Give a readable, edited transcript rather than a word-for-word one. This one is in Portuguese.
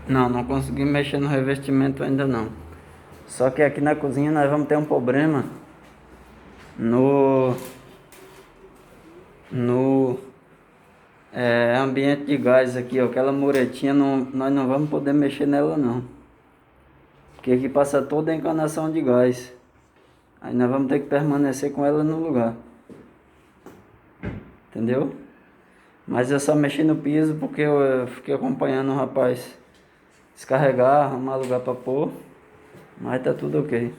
Não, não consegui mexer no revestimento ainda não. Só que aqui na cozinha nós vamos ter um problema no ambiente de gás aqui, ó. Aquela muretinha nós não vamos poder mexer nela não. Porque aqui passa toda a encanação de gás. Aí nós vamos ter que permanecer com ela no lugar. Entendeu? Mas eu só mexi no piso porque eu fiquei acompanhando o rapaz descarregar, arrumar lugar pra pôr. Mas tá tudo ok.